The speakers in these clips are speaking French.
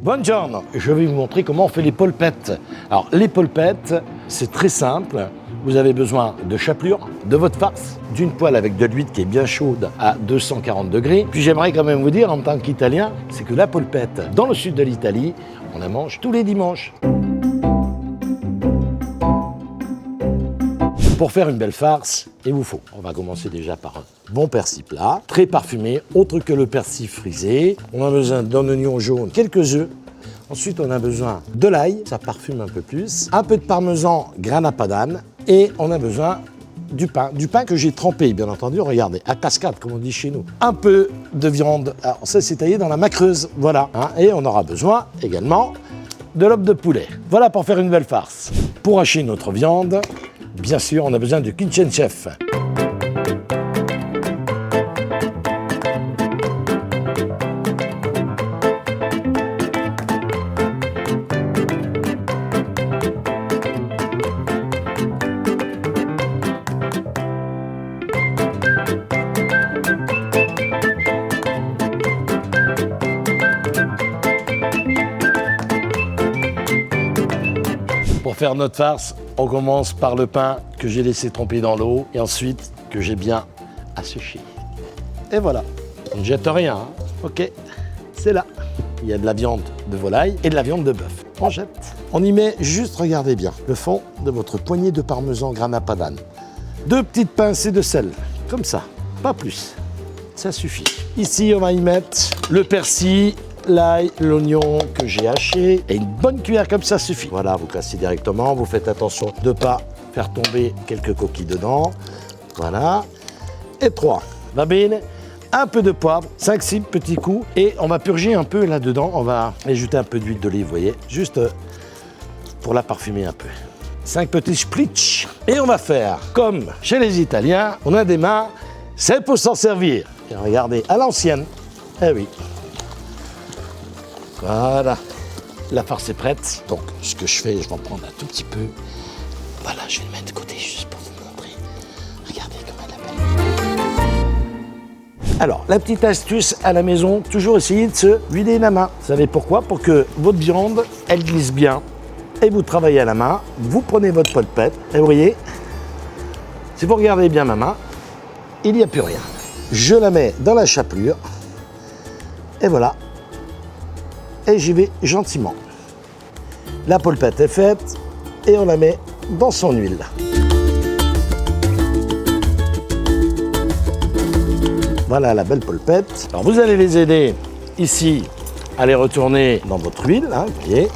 Buongiorno, je vais vous montrer comment on fait les polpettes. Alors les polpettes, c'est très simple. Vous avez besoin de chapelure, de votre farce, d'une poêle avec de l'huile qui est bien chaude à 240 degrés. Puis j'aimerais quand même vous dire en tant qu'Italien, c'est que la polpette, dans le sud de l'Italie, on la mange tous les dimanches. Pour faire une belle farce, il vous faut, on va commencer déjà par un bon persil plat, très parfumé, autre que le persil frisé. On a besoin d'un oignon jaune, quelques œufs. Ensuite, on a besoin de l'ail, ça parfume un peu plus, un peu de parmesan grana padano et on a besoin du pain que j'ai trempé, bien entendu, regardez, à cascade, comme on dit chez nous. Un peu de viande, alors ça c'est taillé dans la macreuse, voilà. Et on aura besoin également de lobe de poulet. Voilà pour faire une belle farce. Pour hacher notre viande, bien sûr, on a besoin du kitchen chef. Pour faire notre farce, on commence par le pain que j'ai laissé tremper dans l'eau et ensuite que j'ai bien asséché. Et voilà, on ne jette rien, hein. Ok, c'est là. Il y a de la viande de volaille et de la viande de bœuf. On jette. On y met juste, regardez bien, le fond de votre poignée de parmesan grana padano. 2 petites pincées de sel, comme ça, pas plus. Ça suffit. Ici, on va y mettre le persil, l'ail, l'oignon que j'ai haché et une bonne cuillère comme ça suffit. Voilà, vous cassez directement, vous faites attention de ne pas faire tomber quelques coquilles dedans. Voilà. Et 3, va bene, un peu de poivre, 5-6 petits coups et on va purger un peu là-dedans. On va ajouter un peu d'huile d'olive, vous voyez, juste pour la parfumer un peu. 5 petits splitch. Et on va faire comme chez les Italiens, on a des mains, c'est pour s'en servir. Et regardez, à l'ancienne, eh oui. Voilà, la farce est prête. Donc, ce que je fais, je vais en prendre un tout petit peu. Voilà, je vais le mettre de côté juste pour vous montrer. Regardez comme elle est belle. Alors, la petite astuce à la maison, toujours essayer de se huiler la main. Vous savez pourquoi? Pour que votre viande, elle glisse bien. Et vous travaillez à la main, vous prenez votre polpette. Et vous voyez, si vous regardez bien ma main, il n'y a plus rien. Je la mets dans la chapelure. Et voilà. Et j'y vais gentiment. La polpette est faite et on la met dans son huile. Voilà la belle polpette. Alors vous allez les aider ici à les retourner dans votre huile, hein, vous voyez.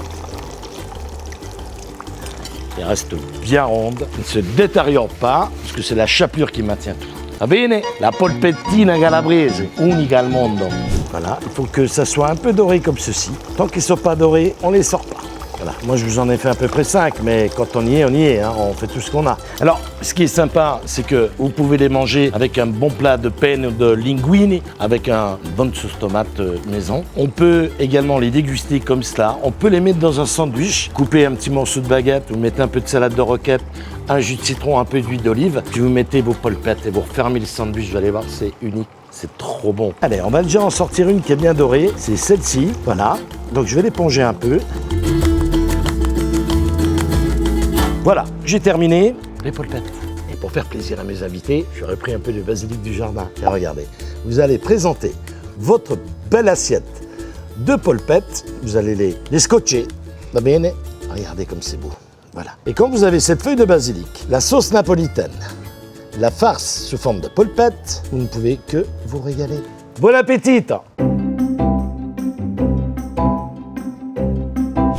Elle reste bien ronde, elle ne se détériore pas, parce que c'est la chapelure qui maintient tout. Va bene? La polpettina calabrese, unica al mondo. Voilà, il faut que ça soit un peu doré comme ceci. Tant qu'ils ne sont pas dorés, on ne les sort pas. Voilà, moi je vous en ai fait à peu près 5, mais quand on y est, hein, on fait tout ce qu'on a. Alors, ce qui est sympa, c'est que vous pouvez les manger avec un bon plat de penne ou de linguine, avec une bonne sauce tomate maison. On peut également les déguster comme cela. On peut les mettre dans un sandwich, couper un petit morceau de baguette, vous mettez un peu de salade de roquette, un jus de citron, un peu d'huile d'olive, puis vous mettez vos polpettes et vous refermez le sandwich, vous allez voir, c'est unique. C'est trop bon. Allez, on va déjà en sortir une qui est bien dorée. C'est celle-ci, voilà. Donc je vais l'éponger un peu. Voilà, j'ai terminé les polpettes. Et pour faire plaisir à mes invités, j'aurais pris un peu de basilic du jardin. Et regardez, vous allez présenter votre belle assiette de polpettes. Vous allez les scotcher. Va bene? Regardez comme c'est beau. Voilà. Et quand vous avez cette feuille de basilic, la sauce napolitaine, la farce sous forme de polpette, vous ne pouvez que vous régaler. Bon appétit!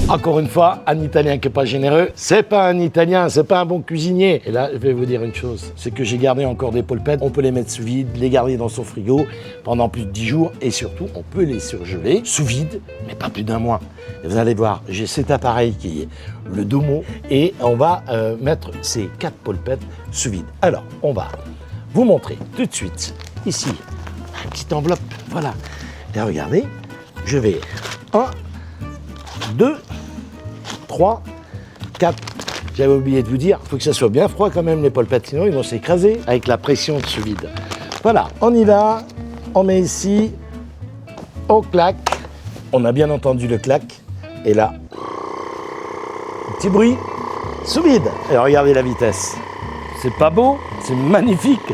Encore une fois, un Italien qui n'est pas généreux, c'est pas un Italien, c'est pas un bon cuisinier. Et là, je vais vous dire une chose, c'est que j'ai gardé encore des polpettes. On peut les mettre sous vide, les garder dans son frigo pendant plus de 10 jours. Et surtout, on peut les surgeler sous vide, mais pas plus d'un mois. Et vous allez voir, j'ai cet appareil qui est le Domo et on va mettre ces 4 polpettes sous vide. Alors, on va vous montrer tout de suite, ici, une petite enveloppe, voilà. Et regardez, je vais 1, 2, 3, 4. J'avais oublié de vous dire, il faut que ça soit bien froid quand même les polpettes, sinon ils vont s'écraser avec la pression de ce vide. Voilà, on y va, on met ici, on claque, On a bien entendu le clac. Et là, petit bruit, sous vide. Et regardez la vitesse. C'est pas beau, c'est magnifique.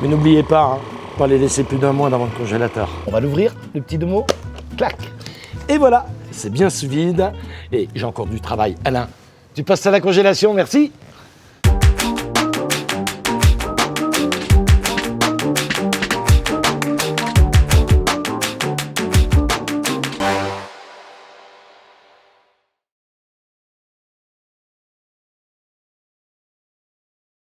Mais n'oubliez pas, hein, pas les laisser plus d'un mois dans votre congélateur. On va l'ouvrir, le petit Domo. Clac. Et voilà, c'est bien sous vide. Et j'ai encore du travail. Alain, tu passes à la congélation, merci.